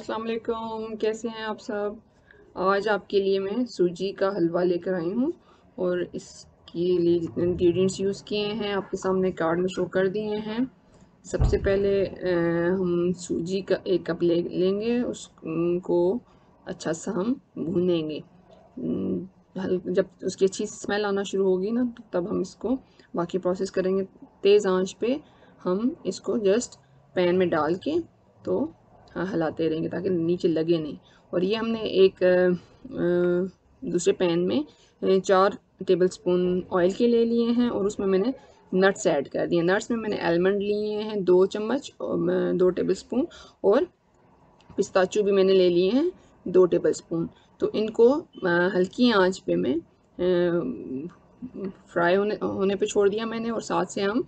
अस्सलाम वालेकुम, कैसे हैं आप सब। आज आपके लिए मैं सूजी का हलवा लेकर आई हूँ और इसके लिए जितने इंग्रेडिएंट्स यूज़ किए हैं आपके सामने कार्ड में शो कर दिए हैं। सबसे पहले हम सूजी का 1 कप लेंगे, उसको अच्छा सा हम भूनेंगे। जब उसकी अच्छी स्मेल आना शुरू होगी ना, तो तब हम इसको बाकी प्रोसेस करेंगे। तेज़ आंच पे हम इसको जस्ट पैन में डाल के तो हिलाते रहेंगे ताकि नीचे लगे नहीं। और ये हमने एक दूसरे पैन में 4 टेबलस्पून ऑयल के ले लिए हैं और उसमें मैंने नट्स ऐड कर दिए। नट्स में मैंने आलमंड लिए हैं 2 चम्मच और 2 टेबलस्पून, और पिस्ताचू भी मैंने ले लिए हैं 2 टेबलस्पून। तो इनको हल्की आंच पे मैं फ्राई होने पे छोड़ दिया मैंने, और साथ से हम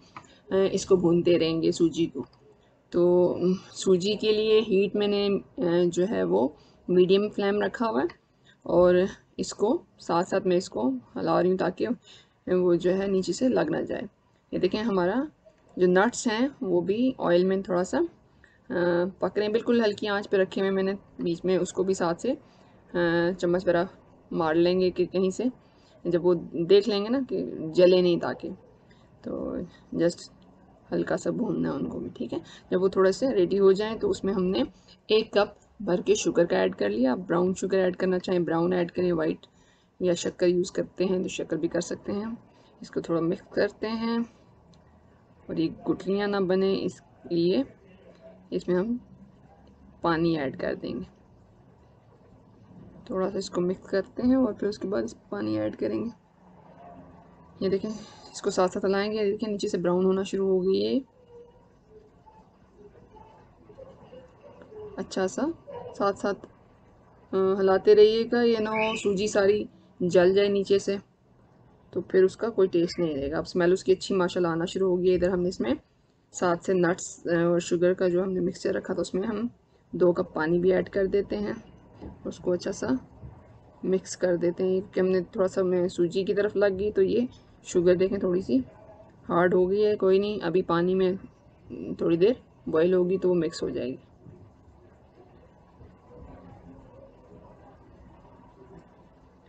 इसको भूनते रहेंगे सूजी को। तो सूजी के लिए हीट मैंने जो है वो मीडियम फ्लेम रखा हुआ है, और इसको साथ साथ मैं इसको हिला रही हूँ ताकि वो जो है नीचे से लग ना जाए। ये देखें, हमारा जो नट्स हैं वो भी ऑयल में थोड़ा सा पक रहे हैं। बिल्कुल हल्की आंच पे रखे हुए मैंने, बीच में उसको भी साथ से चम्मच वगैरह मार लेंगे कि कहीं से जब वो देख लेंगे ना कि जले नहीं, ताकि तो जस्ट हल्का सा भूनना है उनको भी, ठीक है। जब वो थोड़े से रेडी हो जाएं तो उसमें हमने 1 कप भर के शुगर का ऐड कर लिया। आप ब्राउन शुगर ऐड करना चाहें ब्राउन ऐड करें, वाइट या शक्कर यूज़ करते हैं तो शक्कर भी कर सकते हैं। इसको थोड़ा मिक्स करते हैं और ये गुठलियाँ ना बने इसलिए इसमें हम पानी ऐड कर देंगे। थोड़ा सा इसको मिक्स करते हैं और फिर उसके बाद इस पानी ऐड करेंगे। ये देखें, इसको साथ साथ हिलाएंगे। ये देखें नीचे से ब्राउन होना शुरू हो गई है अच्छा सा। साथ साथ हिलाते रहिएगा, ये ना हो सूजी सारी जल जाए नीचे से, तो फिर उसका कोई टेस्ट नहीं रहेगा। अब स्मेल उसकी अच्छी माशाल्लाह आना शुरू हो गई है। इधर हमने इसमें साथ से नट्स और शुगर का जो हमने मिक्सचर रखा था उसमें हम 2 कप पानी भी ऐड कर देते हैं, उसको अच्छा सा मिक्स कर देते हैं कि हमने थोड़ा सा मैं सूजी की तरफ लग गई तो ये शुगर देखें थोड़ी सी हार्ड हो गई है। कोई नहीं, अभी पानी में थोड़ी देर बॉईल होगी तो वो मिक्स हो जाएगी।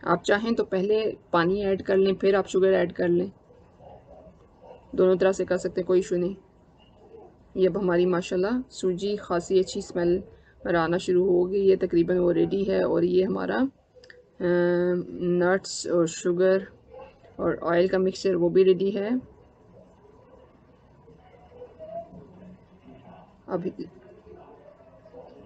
आप चाहें तो पहले पानी ऐड कर लें फिर आप शुगर ऐड कर लें, दोनों तरह से कर सकते हैं, कोई इशू नहीं। ये अब हमारी माशाल्लाह सूजी खासी अच्छी स्मेल आना शुरू हो गई, ये तकरीबन वो रेडी है। और ये हमारा नट्स और शुगर और ऑयल का मिक्सचर वो भी रेडी है। अभी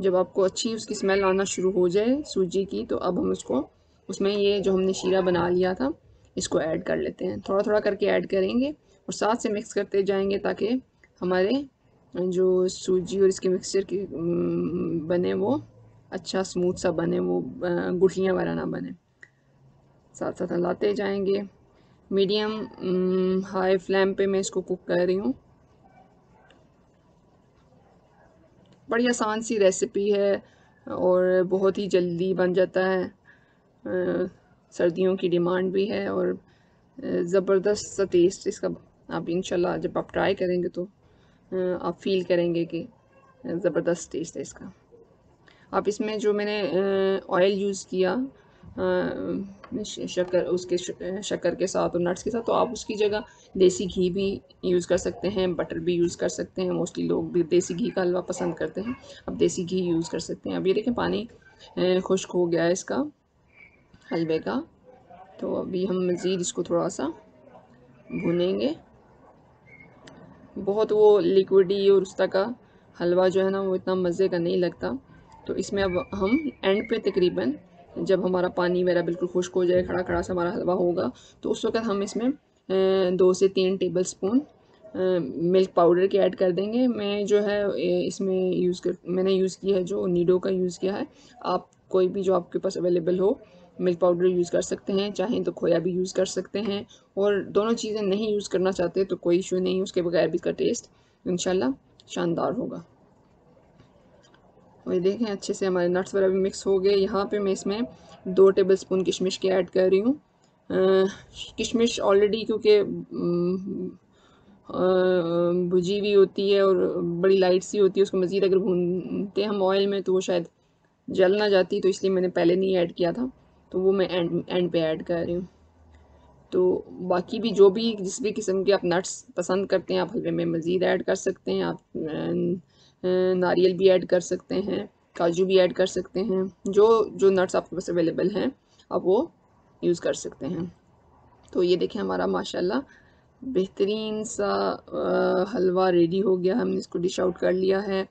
जब आपको अच्छी उसकी स्मेल आना शुरू हो जाए सूजी की, तो अब हम उसको उसमें ये जो हमने शीरा बना लिया था इसको ऐड कर लेते हैं। थोड़ा थोड़ा करके ऐड करेंगे और साथ से मिक्स करते जाएंगे ताकि हमारे जो सूजी और इसके मिक्सचर की बने वो अच्छा स्मूथ सा बने, वो गुठलियाँ वगैरह ना बने। साथ साथ हिलाते जाएंगे। मीडियम हाई फ्लेम पे मैं इसको कुक कर रही हूँ। बड़ी आसान सी रेसिपी है और बहुत ही जल्दी बन जाता है। सर्दियों की डिमांड भी है और ज़बरदस्त सा टेस्ट इसका। आप इंशाल्लाह जब आप ट्राई करेंगे तो आप फील करेंगे कि ज़बरदस्त टेस्ट है इसका। आप इसमें जो मैंने ऑयल यूज़ किया शक्कर, उसके शक्कर के साथ और नट्स के साथ, तो आप उसकी जगह देसी घी भी यूज़ कर सकते हैं, बटर भी यूज़ कर सकते हैं। मोस्टली लोग भी देसी घी का हलवा पसंद करते हैं, अब देसी घी यूज़ कर सकते हैं। अब ये देखें पानी खुश्क हो गया है इसका हलवे का, तो अभी हम मज़ीद इसको थोड़ा सा भूनेंगे। बहुत वो लिक्विडी और उस तरह का हलवा जो है ना वो इतना मज़े का नहीं लगता। तो इसमें अब हम एंड पे तकरीबन जब हमारा पानी मेरा बिल्कुल खुश्क हो जाए, खड़ा खड़ा सा हमारा हलवा होगा, तो उस वक्त हम इसमें 2 से 3 टेबल स्पून मिल्क पाउडर के ऐड कर देंगे। मैं जो है इसमें मैंने यूज़ किया है जो नीडो का यूज़ किया है। आप कोई भी जो आपके पास अवेलेबल हो मिल्क पाउडर यूज़ कर सकते हैं, चाहें तो खोया भी यूज़ कर सकते हैं। और दोनों चीज़ें नहीं यूज़ करना चाहते तो कोई इशू नहीं, उसके बगैर भी इसका टेस्ट इंशाल्लाह शानदार होगा। और ये देखें अच्छे से हमारे नट्स वगैरह भी मिक्स हो गए। यहाँ पे मैं इसमें 2 टेबलस्पून किशमिश के ऐड कर रही हूँ। किशमिश ऑलरेडी क्योंकि भुजी हुई होती है और बड़ी लाइट सी होती है, उसको मज़ीद अगर भूनते हैं हम ऑयल में तो वो शायद जल ना जाती, तो इसलिए मैंने पहले नहीं ऐड किया था, तो वो मैं एंड पे ऐड कर रही हूँ। तो बाकी भी जो भी जिस भी किस्म के आप नट्स पसंद करते हैं आप हलवे में मज़ीद ऐड कर सकते हैं। आप नारियल भी ऐड कर सकते हैं, काजू भी ऐड कर सकते हैं, जो जो नट्स आपके पास अवेलेबल हैं आप वो यूज़ कर सकते हैं। तो ये देखें हमारा माशाल्लाह बेहतरीन सा हलवा रेडी हो गया। हमने इसको डिश आउट कर लिया है।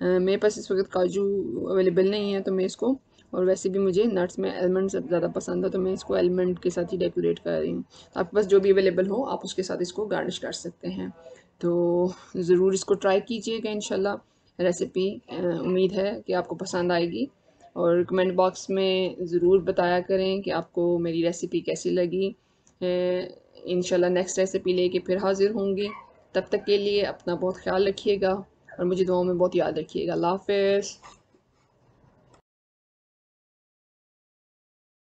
मेरे पास इस वक्त काजू अवेलेबल नहीं है, तो मैं इसको, और वैसे भी मुझे नट्स में आलमंड सबसे ज़्यादा पसंद है, तो मैं इसको आलमंड के साथ ही डेकोरेट कर रही हूँ। तो आपके पास जो भी अवेलेबल हो आप उसके साथ इसको गार्निश कर सकते हैं। तो ज़रूर इसको ट्राई कीजिएगा इंशाल्लाह। रेसिपी उम्मीद है कि आपको पसंद आएगी, और कमेंट बॉक्स में ज़रूर बताया करें कि आपको मेरी रेसिपी कैसी लगी। इंशाल्लाह नेक्स्ट रेसिपी लेके फिर हाज़िर होंगी। तब तक के लिए अपना बहुत ख्याल रखिएगा और मुझे दुआओं में बहुत याद रखिएगा। अल्लाह हाफ़िज़।